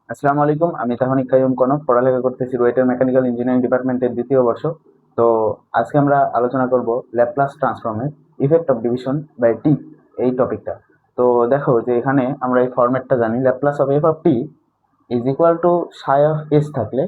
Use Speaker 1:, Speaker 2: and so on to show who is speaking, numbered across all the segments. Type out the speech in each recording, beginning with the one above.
Speaker 1: আসসালামু আলাইকুম। আমি তাহনিক কাইয়ুম কনক, পড়ালেখা করতেছি রুয়েটের মেকানিক্যাল ইঞ্জিনিয়ারিং ডিপার্টমেন্টের দ্বিতীয় বর্ষ। তো আজকে আমরা আলোচনা করব ল্যাপ্লাস ট্রান্সফর্মের effect of division by t, এই টপিকটা। তো দেখো যে এখানে আমরা এই ফরম্যাটটা জানি, Laplace of F of T is equal to Sai of S থাকলে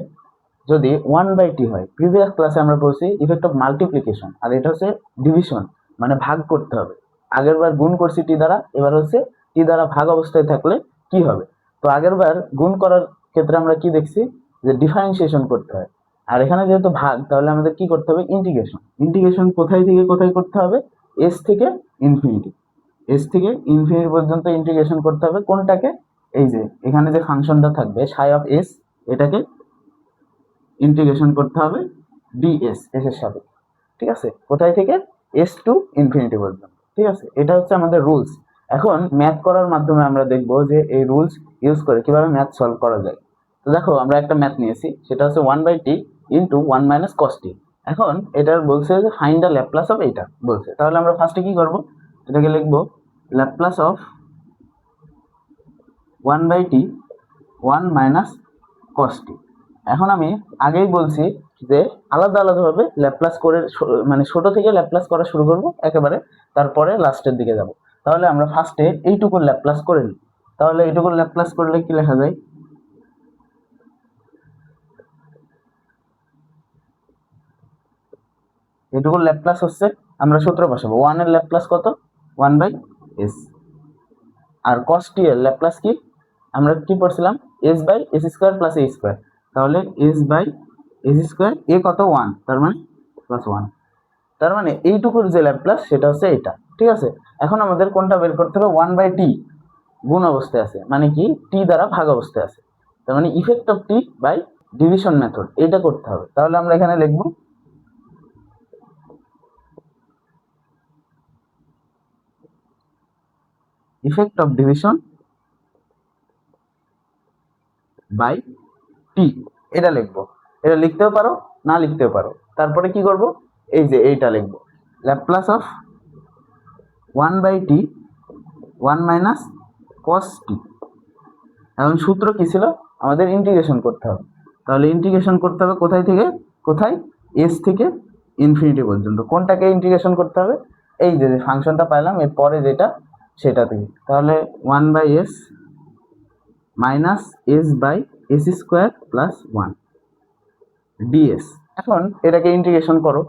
Speaker 1: যদি 1/t হয়। প্রিভিয়াস ক্লাসে আমরা পড়ছি ইফেক্ট অফ মাল্টিপ্লিকেশন, আর এটা হচ্ছে ডিভিশন, মানে ভাগ করতে হবে। আগের বার গুণ করছি টি দ্বারা, এবার হচ্ছে টি দ্বারা ভাগ অবস্থায় থাকলে কি হবে। তো আগের বার গুণ করার ক্ষেত্রে আমরা কি দেখছি, যে ডিফারেন্সিয়েশন করতে হয়। আর এখানে যেহেতু ভাগ, তাহলে আমাদের কি করতে হবে, ইন্টিগ্রেশন। ইন্টিগ্রেশন কোথায় থেকে কোথায় করতে হবে, এস থেকে ইনফিনিটি। এস থেকে ইনফিনিটি পর্যন্ত ইন্টিগ্রেশন করতে হবে কোনটাকে, এই যে এখানে যে ফাংশনটা থাকবে সাই অফ এস, এটাকে ইন্টিগ্রেশন করতে হবে ডিএস, এস এর সাথে। ঠিক আছে, কোথায় থেকে, এস টু ইনফিনিটি পর্যন্ত। ঠিক আছে, এটা হচ্ছে আমাদের রুলস। এখন ম্যাথ করার মাধ্যমে আমরা দেখব যে এই রুলস ইউজ করে কিভাবে ম্যাথ সলভ করা যায়। তো দেখো আমরা একটা ম্যাথ নিয়েছি, সেটা হচ্ছে 1/t into 1 minus cos t. এখন এটার বলছে যে ফাইন্ড দ্য ল্যাপ্লাস অফ এইটা বলছে, তাহলে আমরা ফার্স্টে কি করব, এটাকে লিখবো Laplace of 1/t 1 minus cos t. এখন আমি আগেই বলছি যে আলাদা আলাদাভাবে ল্যাপ্লাস করে, মানে ছোট থেকে ল্যাপ্লাস করা শুরু করব একেবারে, তারপরে লাস্টের দিকে যাব। তাহলে আমরা ফার্স্টে এইটুকু ল্যাপ্লাস করে নিই। তাহলে এইটুকু ল্যাপ্লাস করলে কি লেখা যায়, এইটুকু ল্যাপ্লাস হচ্ছে, আমরা সূত্র বসাবো, 1 এর ল্যাপ্লাস কত, 1/s। আর cos t এর ল্যাপ্লাস কি, আমরা কি পড়ছিলাম, s by s square plus a square. তাহলে s by s square, a কত 1, তার মানে প্লাস 1। তার মানে এইটুকুর যে ল্যাপ্লাস সেটা হচ্ছে এটা। ঠিক আছে, এখন আমাদের কোনটা বের করতে হবে, 1/t গুণ অবস্থায় আছে, মানে কি টি দ্বারা ভাগ অবস্থায় আছে। তার মানে effect of t by division method, এটা করতে হবে। তাহলে আমরা এখানে লিখবো effect of division by t, এটা লিখবো। এটা লিখতেও পারো, না লিখতেও পারো। তারপরে কি করব, এই যে এইটা লিখবো, Laplace of 1/t 1 minus cos t. এখন সূত্র কি ছিল, আমাদের ইন্টিগ্রেশন করতে হবে। তাহলে ইন্টিগ্রেশন করতে হবে কোথায় থেকে কোথায়, এস থেকে ইনফিনিটি পর্যন্ত। কোনটাকে ইন্টিগ্রেশন করতে হবে, এই যে ফাংশনটা পাইলাম এর পরে যেটা, সেটা থেকে। তাহলে 1/s minus s by s square plus 1 ds. এখন এটাকে ইন্টিগ্রেশন করো।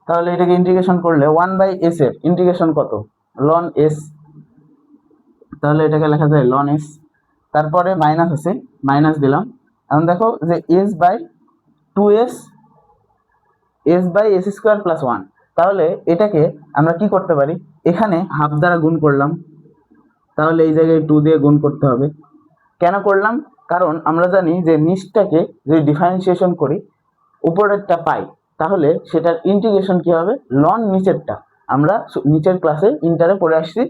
Speaker 1: তাহলে এটাকে ইন্টিগ্রেশন করলে 1/s এর ইন্টিগ্রেশন কত, লন এস। তাহলে এটাকে লেখা যায় লন এস। তারপরে মাইনাস আছে, মাইনাস দিলাম। এখন দেখো যে s by 2s, s by s square plus 1। তাহলে এটাকে আমরা কি করতে পারি, এখানে হাফ দ্বারা গুণ করলাম। তাহলে এই জায়গায় 2 দিয়ে গুণ করতে হবে। কেন করলাম, কারণ আমরা জানি যে নিচটাকে যদি ডিফারেন্সিয়েশন করি উপরেরটা পাই, তাহলে সেটার ইন্টিগ্রেশন কি হবে, লন নিচেরটা। আমরা নিচের ক্লাসে ইন্টারে পড়ে আসছি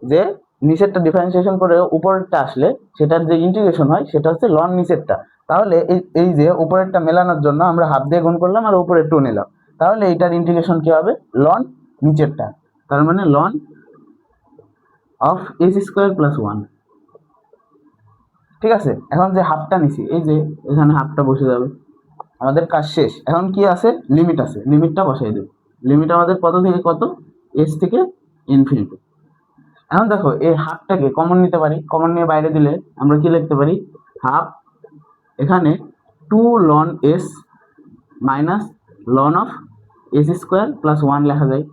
Speaker 1: যে নিচেরটা ডিফারেন্সিয়েশন করে উপরেরটা আসলে সেটার যে ইন্টিগ্রেশন হয় সেটা হচ্ছে লন নিচেরটা। তাহলে এই যে উপরেরটা মেলানোর জন্য আমরা হাফ দিয়ে গুণ করলাম আর উপরে 2 নিলাম। তাহলে এইটার ইন্টিগ্রেশন কি হবে, লন নিচেরটা। তার মানে ln of s square plus 1। ঠিক আছে, এখন যে হাফটা নিছি, এই যে এখানে হাফটা বসে যাবে, আমাদের কাজ শেষ। এখন কি আছে, লিমিট আছে, লিমিটটা বসাই দেব। লিমিট আমাদের কত থেকে কত, এস থেকে ইনফিনিটি। এখন দেখো এই হাফটাকে কমন নিতে পারি, কমন নিয়ে বাইরে দিলে আমরা কি লিখতে পারি, হাফ, এখানে 2 ln s minus ln of s square plus 1 লেখা যায়,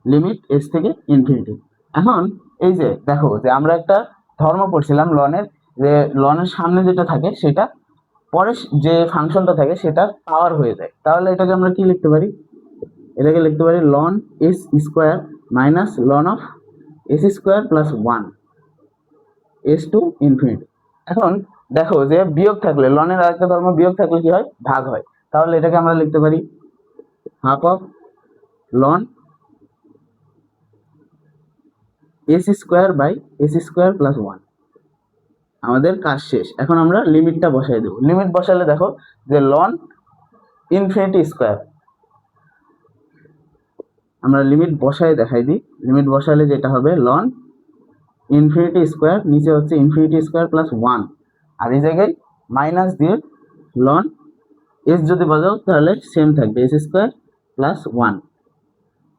Speaker 1: লিমিট এস থেকে ইনফিনিটি। এখন এই যে দেখো যে আমরা একটা ধর্ম পড়ছিলাম লনের, যে লনের সামনে যেটা থাকে সেটা পরে যে ফাংশনটা থাকে সেটা পাওয়ার হয়ে যায়। তাহলে এটাকে আমরা কি লিখতে পারি, এটাকে লিখতে পারি ln s square minus ln of s square plus 1 s to infinity. এখন দেখো যে বিয়োগ থাকলে, লনের আরেকটা ধর্ম বিয়োগ থাকলে কি হয়, ভাগ হয়। তাহলে এটাকে আমরা লিখতে পারি half of ln s square by s square plus 1। আমাদের কাজ শেষ। এখন আমরা লিমিটটা বসাই দেবো। লিমিট বসালে দেখো যে লন ইনফিনিটি স্কোয়ার, আমরা লিমিট বসাই দেখাই দিই। লিমিট বসালে যেটা হবে লন ইনফিনিটি স্কোয়ার, নিচে হচ্ছে ইনফিনিটি স্কোয়ার প্লাস 1, আর এই জায়গায় মাইনাস দিয়ে লন এস যদি বাজাও তাহলে সেম থাকবে এস স্কোয়ার প্লাস ওয়ান।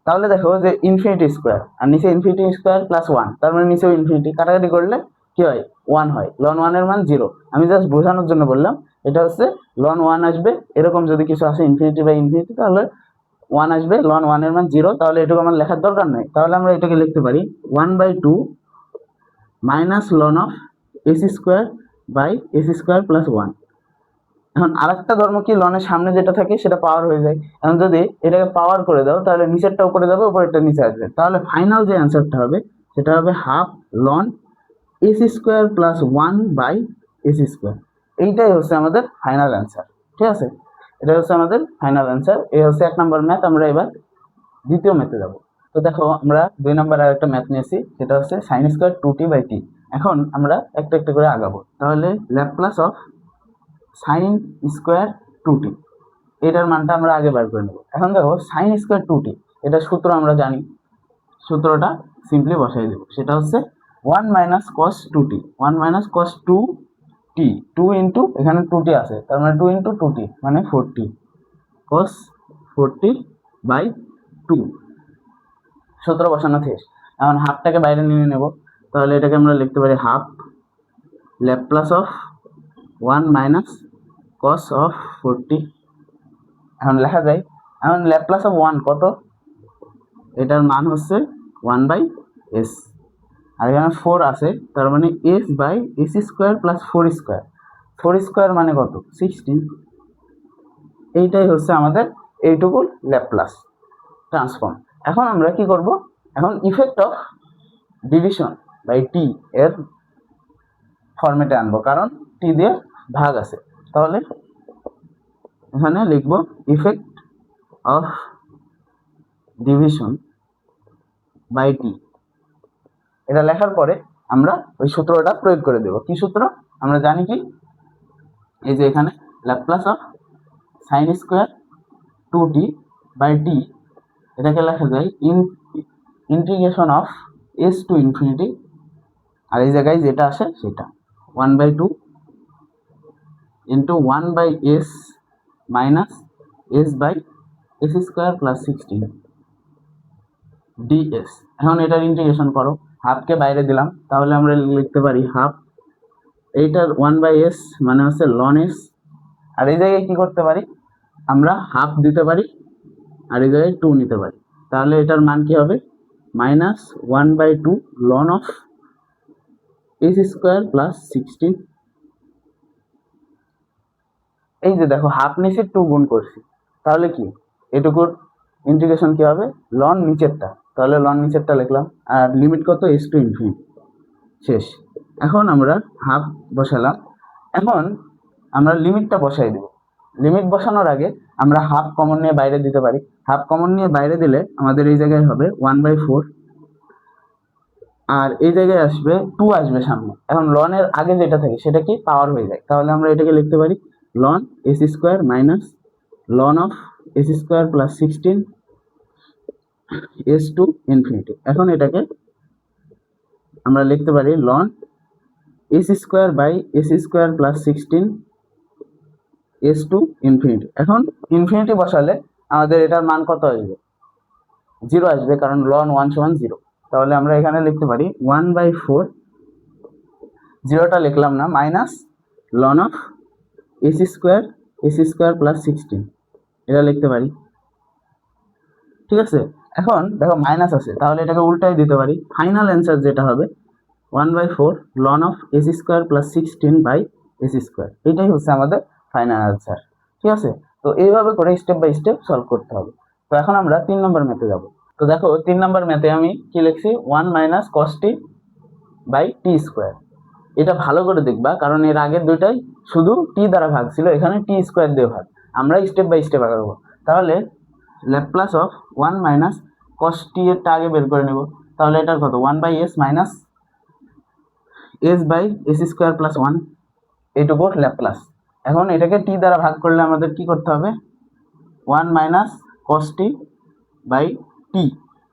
Speaker 1: তাহলে দেখো যে ইনফিনিটি স্কোয়ার আর নিচে ইনফিনিটি স্কোয়ার প্লাস ওয়ান, তার মানে নিচেও ইনফিনিটি, কাটাকাটি করলে কি হয় ওয়ান হয়, লন ওয়ানের মান জিরো। আমি জাস্ট বোঝানোর জন্য বললাম এটা হচ্ছে লন ওয়ান আসবে, এরকম যদি কিছু আসে ইনফিনিটি বাই ইনফিনিটি তাহলে ওয়ান আসবে, লন ওয়ানের মান জিরো, তাহলে এটুকু আমার লেখার দরকার নেই। তাহলে আমরা এটাকে লিখতে পারি 1/2 minus ln of s square by s square plus one. এখন আরেকটা ধর্ম কি, লনের সামনে যেটা থাকে সেটা পাওয়ার হয়ে যায়। এখন যদি এটাকে পাওয়ার করে দাও তাহলে নিচেরটা উপরে যাবে, উপরেরটা নিচে আসবে, তাহলে ফাইনাল যে অ্যান্সারটা হবে সেটা হবে half ln s square plus one by s square. এইটাই হচ্ছে আমাদের ফাইনাল অ্যান্সার। ঠিক আছে, এটা হচ্ছে আমাদের ফাইনাল অ্যান্সার। এই হচ্ছে 1 নম্বর ম্যাথ। আমরা এবার দ্বিতীয় ম্যাথে যাব। তো দেখো আমরা 2 নম্বর আর একটা ম্যাথ নিয়েছি, সেটা হচ্ছে সাইন স্কোয়ার 2t/t। এখন আমরা একটা একটা করে আগাবো। তাহলে Laplace of sine square 2t, এটার মানটা আমরা আগে বার করে নেব। এখন দেখো সাইন স্কোয়ার 2t, এটা সূত্র আমরা জানি, সূত্রটা সিম্পলি বসাই দেব। সেটা হচ্ছে 1 মাইনাস কস 2t, 1 মাইনাস কস 2t, 2 ইন্টু এখানে 2t আছে, তার মানে 2 ইন্টু 2t মানে 4t, কস 40/2। সূত্র বসানো শেষ। এখন হাফটাকে বাইরে নিয়ে নেব, তাহলে এটাকে আমরা লিখতে পারি half Laplace of 1 minus cos of 40। এখন লেখা যায়, এখন ল্যাপ্লাস অফ 1 কত, এটার মান হচ্ছে 1/s, আর এখানে 4 আছে, তার মানে s by s square plus 4 square, 4 square মানে কত 16। এইটাই হচ্ছে আমাদের এইটুকু ল্যাপ্লাস ট্রান্সফর্ম। এখন আমরা কি করব, এখন ইফেক্ট অফ ডিভিশন বাই টি এর ফর্মেটে আনবো, কারণ টি দিয়ে ভাগ আছে। তাহলে এখানে লিখব effect of division by t. এটা লেখার পরে আমরা ওই সূত্রটা প্রয়োগ করে দেব। কি সূত্র আমরা জানি, কি এই যে এখানে Laplace of sine square 2t/t, এটাকে লেখা যায় integration of s to infinity, আর এই জায়গায় যেটা আসে সেটা 1/2 into 1/s minus s by s square plus 16 ds। এখন এটার ইন্টিগ্রেশন করো, হাফকে বাইরে দিলাম, তাহলে আমরা লিখতে পারি হাফ, এইটার 1/s মানে হচ্ছে লন s, আর এই জায়গায় কি করতে পারি আমরা হাফ দিতে পারি, আর এই জায়গায় 2 নিতে পারি, তাহলে এটার মান কি হবে minus 1/2 ln of s square plus 16। এই যে দেখো হাফ নিচে 2 গুণ করছি, তাহলে কি এটুকুর ইন্টিগ্রেশন কি হবে লন নিচেরটা, তাহলে লন নিচেরটা লিখলাম, আর লিমিট কত এস টু ইনফিনিটি, শেষ। এখন আমরা হাফ বসালাম, এখন আমরা লিমিটটা বসাই দেব। লিমিট বসানোর আগে আমরা হাফ কমন নিয়ে বাইরে দিতে পারি, হাফ কমন নিয়ে বাইরে দিলে আমাদের এই জায়গায় হবে 1/4, আর এই জায়গায় আসবে 2 আসবে সামনে। এখন লনের আগে যেটা থাকে সেটা কি পাওয়ার হয়ে যায়, তাহলে আমরা এটাকে লিখতে পারি ln s square minus ln of s square plus 16 s to infinity. এখন এটাকে আমরা লিখতে পারি ln s square by s square plus 16 s to infinity. এখন ইনফিনিটি বসালে আমাদের এটার মান কত আসবে 0 আসবে, কারণ লন 1 সমান 0। তাহলে আমরা এখানে লিখতে পারি 1/4, 0টা লিখলাম না, minus ln of s square plus 16, এটা লিখতে পারি। ঠিক আছে, এখন দেখো মাইনাস আছে, তাহলে এটাকে উল্টাই দিতে পারি। ফাইনাল অ্যান্সার যেটা হবে 1/4 ln of s square plus 16 by s square, এটাই হচ্ছে আমাদের ফাইনাল অ্যান্সার। ঠিক আছে, তো এইভাবে করে স্টেপ বাই স্টেপ সলভ করতে হবে। তো এখন আমরা 3 নম্বর ম্যাথে যাব। তো দেখো 3 নম্বর ম্যাথে আমি কি লিখছি 1 minus cos t by t square. এটা ভালো করে দেখবা, কারণ এর আগের দুইটাই শুধু টি দ্বারা ভাগ ছিল, এখানে টি স্কোয়ার দিয়ে ভাগ। আমরা স্টেপ বাই স্টেপ আগাবো। তাহলে Laplace of 1 minus cos t এরটা আগে বের করে নেব, তাহলে এটার কত 1/s minus s by s square plus 1, এইটুকু ল্যাপ্লাস। এখন এটাকে টি দ্বারা ভাগ করলে আমাদের কি করতে হবে 1 মাইনাস কস টি বাই টি।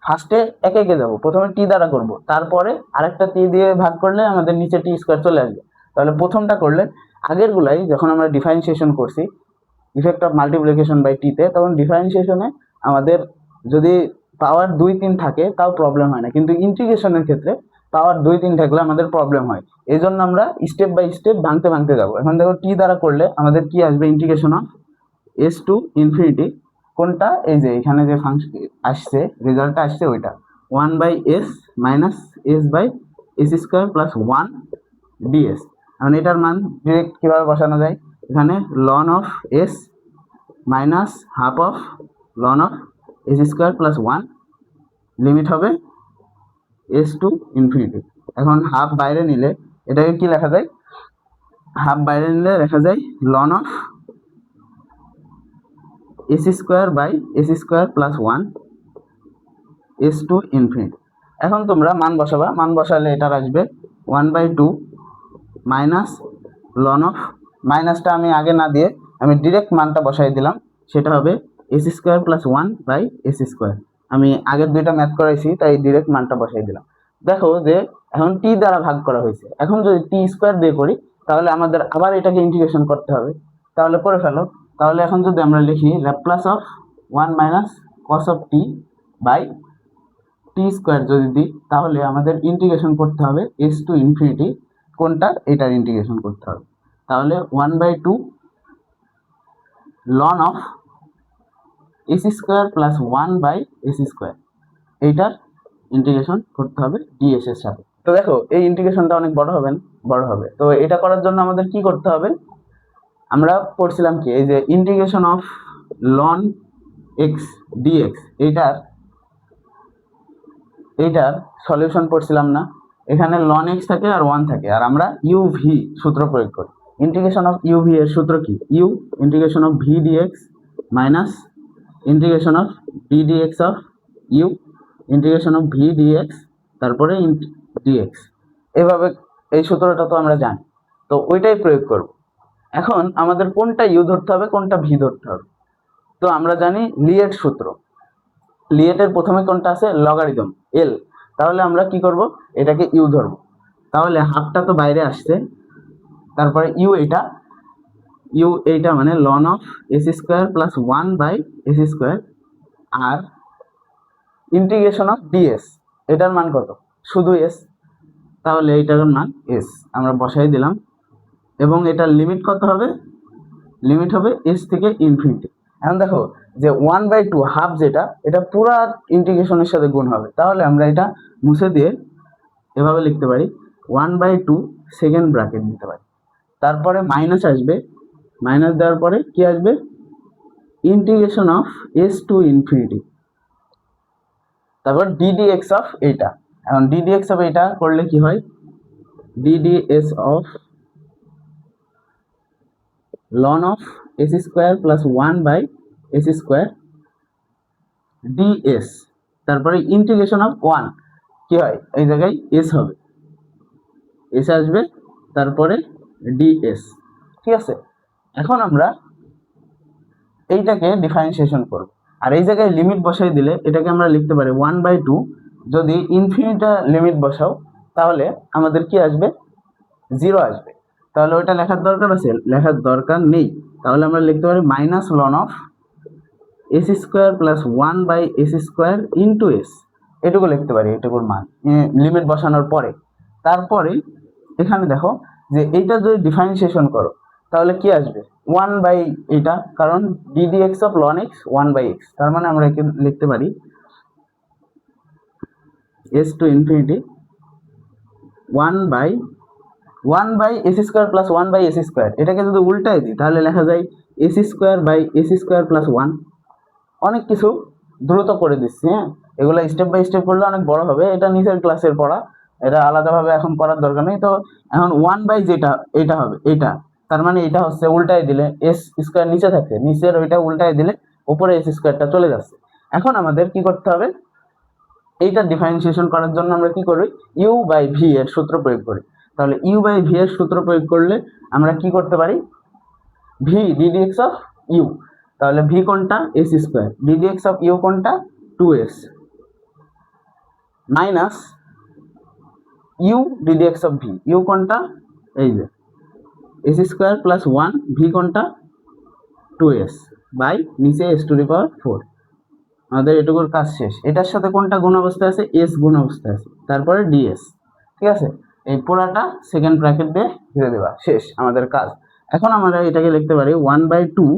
Speaker 1: ফার্স্টে একে একে যাবো, প্রথমে টি দ্বারা করব, তারপরে আরেকটা টি দিয়ে ভাগ করলে আমাদের নিচে টি স্কোয়ার চলে আসবে। তাহলে প্রথমটা করলে আগেরগুলাই যখন আমরা ডিফারেন্সিয়েশন করছি ইফেক্ট অফ মাল্টিপ্লিকেশন বাই টিতে, তখন ডিফারেন্সিয়েশনে আমাদের যদি পাওয়ার 2-3 থাকে তাও প্রবলেম হয় না, কিন্তু ইন্টিগ্রেশনের ক্ষেত্রে পাওয়ার 2-3 থাকলে আমাদের প্রবলেম হয়। এই জন্য আমরা স্টেপ বাই স্টেপ ভাঙতে যাবো। এখন দেখো টি দ্বারা করলে আমাদের কি আসবে, integration of s to infinity, কোনটা, এই যে এখানে যে ফাংশন আসছে, রেজাল্টটা আসছে ওইটা 1/s minus s by s square plus 1 ds. এখন এটার মান ডিরেক্ট কীভাবে বসানো যায়, এখানে ln of s minus half of ln of s square plus 1, limit হবে এস টু ইনফিনিটি। এখন হাফ বাইরে নিলে এটাকে কি লেখা যায়, হাফ বাইরে নিলে লেখা যায় ln of s square by s square plus 1 s to infinity. এখন তোমরা মান বসাবা, মান বসালে এটার আসবে 1/2 মাইনাস লন অফ, মাইনাসটা আমি আগে না দিয়ে আমি ডিরেক্ট মানটা বসাই দিলাম, সেটা হবে s square plus 1 by s square. আমি আগের দুইটা ম্যাথ করাইছি তাই ডিরেক্ট মানটা বসাই দিলাম। দেখো যে এখন টি দ্বারা ভাগ করা হয়েছে, এখন যদি টি স্কোয়ার দিয়ে করি তাহলে আমাদের আবার এটাকে ইন্টিগ্রেশন করতে হবে, তাহলে করে ফেলো। তাহলে এখন যদি আমরা লিখি Laplace of 1 minus cos of t by t square যদি দিই, তাহলে আমাদের ইন্টিগ্রেশন করতে হবে এস টু ইনফিনিটি, কোনটা, এটার ইন্টিগ্রেশন করতে হবে। তাহলে 1/2 ln of s square plus 1 by s square, এইটার ইন্টিগ্রেশন করতে হবে ডিএস এর সাথে। তো দেখো এই ইন্টিগ্রেশনটা অনেক বড় হবে। তো এটা করার জন্য আমাদের কি করতে হবে, আমরা পড়ছিলাম কি, এই যে integration of ln x dx, এইটার সলিউশন পড়ছিলাম না, এখানে লন এক্স থাকে আর 1 থাকে, আর আমরা ইউভি সূত্র প্রয়োগ করি। ইন্টিগ্রেশন অফ ইউভি এর সূত্র কি, u integration of v dx minus integration of d dx of u integration of v dx তারপরে ডিএক্স। এভাবে এই সূত্রটা তো আমরা জানি, তো ওইটাই প্রয়োগ করব। এখন আমাদের কোনটা ইউ ধরতে হবে কোনটা ভি ধরতে হবে, তো আমরা জানি লিয়েট সূত্র, লিয়েটের প্রথমে কোনটা আছে, লগারিদম এল, তাহলে আমরা কি করব, এটাকে ইউ ধরব। তাহলে হাফটা তো বাইরে আসছে, তারপরে ইউ এইটা মানে ln of s square plus 1 by s square, আর ইন্টিগ্রেশন অফ ডিএস, এটার মান কত, শুধু এস, তাহলে এইটার মান এস আমরা বসাই দিলাম। এবং এটার লিমিট কত হবে, লিমিট হবে এস থেকে ইনফিনিটি। এখন দেখো যে 1/2 হাফ যেটা, এটা পুরা ইন্টিগ্রেশনের সাথে গুণ হবে, তাহলে আমরা এটা মুছে দিয়ে এভাবে লিখতে পারি 1/2 সেকেন্ড ব্র্যাকেট দিতে পারি, তারপরে মাইনাস আসবে, মাইনাস দেওয়ার পরে কি আসবে, integration of s to infinity, তারপর ডিডিএক্স অফ এইটা। এখন ডিডিএক্স অফ এইটা করলে কি হয়, d ds of ln of s square plus 1 by s square ds, তারপরে ইন্টিগ্রেশন অফ 1 কি হয়, এই জায়গায় এস হবে, এস আসবে, তারপরে ডিএস। ঠিক আছে, এখন আমরা এইটাকে ডিফারেন্সিয়েশন করব, আর এই জায়গায় লিমিট বসাই দিলে এটাকে আমরা লিখতে পারি 1/2, যদি ইনফিনিটা লিমিট বসাও তাহলে আমাদের কি আসবে, 0 আসবে, তাহলে ওইটা লেখার দরকার আছে, লেখার দরকার নেই। তাহলে আমরা লিখতে পারি minus ln of s square plus 1 by s square into s, এটুকু লিখতে পারি, এটুকুর মান লিমিট বসানোর পরে। তারপরে এখানে দেখো যে এইটা যদি ডিফারেন্সিয়েশন করো তাহলে কি আসবে, 1 বাই এটা, কারণ d d x of ln x 1 by x, তার মানে আমরা একে লিখতে পারি s to infinity 1 by s square plus 1 by s square, এটাকে যদি উল্টায় দিই তাহলে লেখা যায় s square by s square plus 1। অনেক কিছু দ্রুত করে দিচ্ছি, হ্যাঁ, এগুলো স্টেপ বাই স্টেপ করলে অনেক বড় হবে, এটা নিচের ক্লাসের পড়া, এটা আলাদাভাবে এখন করার দরকার নেই। তো এখন 1 বাই যেটা এটা হবে এটা, তার মানে এটা হচ্ছে উল্টায় দিলে এস স্কোয়ার নিচে থাকে, নিচের ওইটা উল্টায় দিলে উপরে এস স্কোয়ারটা চলে যাচ্ছে। এখন আমাদের কি করতে হবে, এইটা ডিফারেন্সিয়েশন করার জন্য আমরা কি করি, ইউ বাই ভি এর সূত্র প্রয়োগ করি। তাহলে ইউ বাই ভি এর সূত্র প্রয়োগ করলে আমরা কি করতে পারি, ভি ডিডিএক্স অফ ইউ, তাহলে ভি কোনটা, s square, d d x of u কোনটা 2s, minus u d d x of v, u কোনটা, এই যে s square plus one, v কোনটা 2s বাই নিচে s টু দি পাওয়ার 4। আমাদের এটুকুর কাজ শেষ। এটার সাথে কোনটা গুণ অবস্থায় আছে, s গুণ অবস্থায় আছে, তারপরে ds। ঠিক আছে, এই পুরাটা সেকেন্ড ব্র্যাকেট দিয়ে ঘিরে দেওয়া, শেষ আমাদের কাজ। এখন আমরা এটাকে লিখতে পারি 1/2,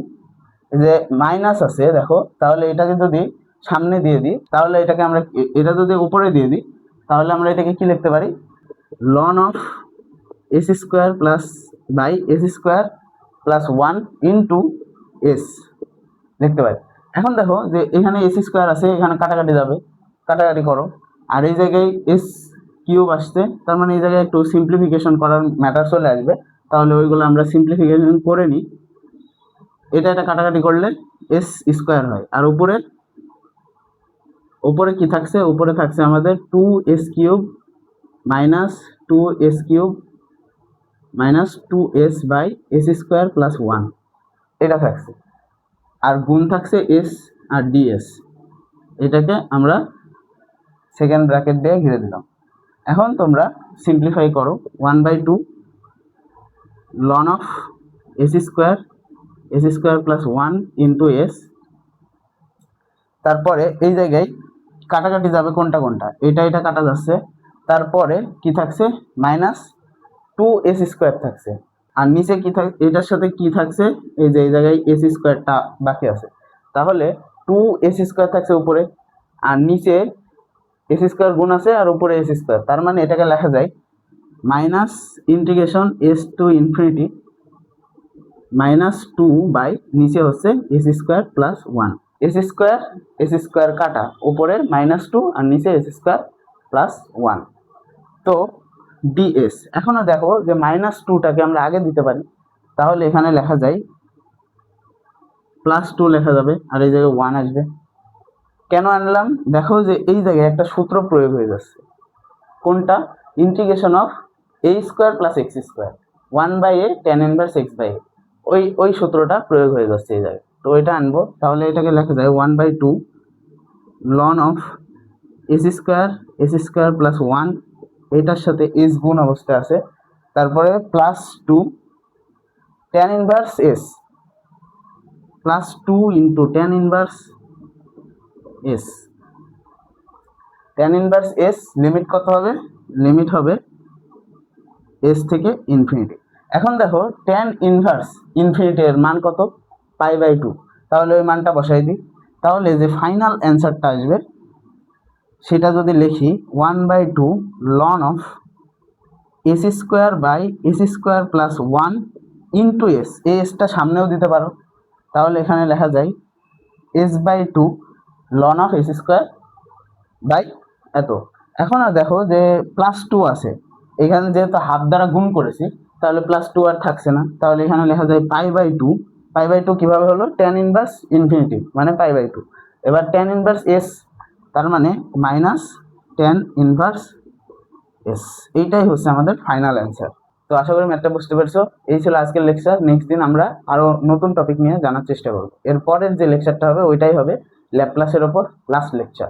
Speaker 1: যে মাইনাস আছে দেখো, তাহলে এটাকে যদি সামনে দিয়ে দিই, তাহলে এটাকে আমরা এটা যদি উপরে দিয়ে দিই, তাহলে আমরা এটাকে কি লিখতে পারি, ln of s square plus by s square plus 1 into s লিখতে পারি। এখন দেখো যে এখানে এস স্কোয়ার আছে, এখানে কাটাকাটি যাবে, কাটাকাটি করো, আর এই জায়গায় এস কিউব আসছে, তার মানে এই জায়গায় একটু সিম্পলিফিকেশন করার ম্যাটার চলে আসবে, তাহলে ওইগুলো আমরা সিম্পলিফিকেশন করে নিই। এটা কাটাকাটি করলে এস স্কোয়ার হয়, আর উপরে কি থাকছে, উপরে থাকছে আমাদের 2s cube minus 2s cube minus 2s by s square plus 1, এটা থাকছে, আর গুণ থাকছে এস আর ডিএস। এটাকে আমরা সেকেন্ড ব্র্যাকেট দিয়ে ঘিরে দিলাম। এখন তোমরা সিম্পলিফাই করো, 1/2 ln of s square plus 1 into s, তারপরে এই জায়গায় কাটাকাটি যাবে, কোনটা কোনটা, এটা কাটা যাচ্ছে, তারপরে কি থাকছে মাইনাস 2s স্কোয়ার থাকছে, আর নিচে কি থাকছে, এটার সাথে কি থাকছে, এই যে এই জায়গায় এস স্কোয়ারটা বাকি আছে, তাহলে 2s স্কোয়ার থাকছে উপরে, আর নিচে এস স্কোয়ার গুণ আছে, আর উপরে এস স্কোয়ার, তার মানে এটাকে লেখা যায় minus integration s to infinity minus 2 by নিচে হচ্ছে s square plus 1। S square কাটা, উপরে -2 আর নিচে এস স্কোয়ার প্লাস 1, তো ডিএস। এখনো দেখো যে -2টাকে আমরা আগে দিতে পারি, তাহলে এখানে লেখা যায় +2 লেখা যাবে, আর এই জায়গায় 1 আসবে। কেন আনলাম, দেখো যে এই জায়গায় একটা সূত্র প্রয়োগ হয়ে যাচ্ছে, কোনটা, integration of a square plus x square 1/a tan inverse x by, ওই সূত্রটা প্রয়োগ হয়ে যাচ্ছে এই জায়গায়, তো এটা আনবো, তাহলে এটাকে লেখা যায় 1/2 ln of s square plus 1, এটার সাথে এস গুণ অবস্থায় আছে, তারপরে +2 tan inverse S +2 into tan inverse S. tan inverse S limit কত হবে, লিমিট হবে এস থেকে ইনফিনিটি। এখন দেখো tan ইনভার্স ইনফিনিটি এর মান কত, π/2, তাহলে ওই মানটা বসাই দিই, তাহলে যে ফাইনাল অ্যান্সারটা আসবে সেটা যদি লিখি 1/2 ln of s square by s square plus 1 into s, এই এসটা সামনেও দিতে পারো, তাহলে এখানে লেখা যায় s/2 ln of s square by এত। এখন আর দেখো যে +2 আছে, এখানে যেহেতু হাফ দ্বারা গুণ করেছি, তাহলে +2 আর থাকছে না, তাহলে এখানে লেখা যায় π/2 কিভাবে হলো, tan ইনভার্স ইনফিনিটি মানে π/2, এবার tan ইনভার্স এস, তার মানে মাইনাস tan ইনভার্স এস, এইটাই হচ্ছে আমাদের ফাইনাল অ্যান্সার। তো আশা করি ম্যাথটা বুঝতে পেরেছো। এই ছিল আজকের লেকচার। নেক্সট দিন আমরা আরো নতুন টপিক নিয়ে জানার চেষ্টা করব। এরপরের যে লেকচারটা হবে ওইটাই হবে ল্যাপ্লাসের ওপর লাস্ট লেকচার।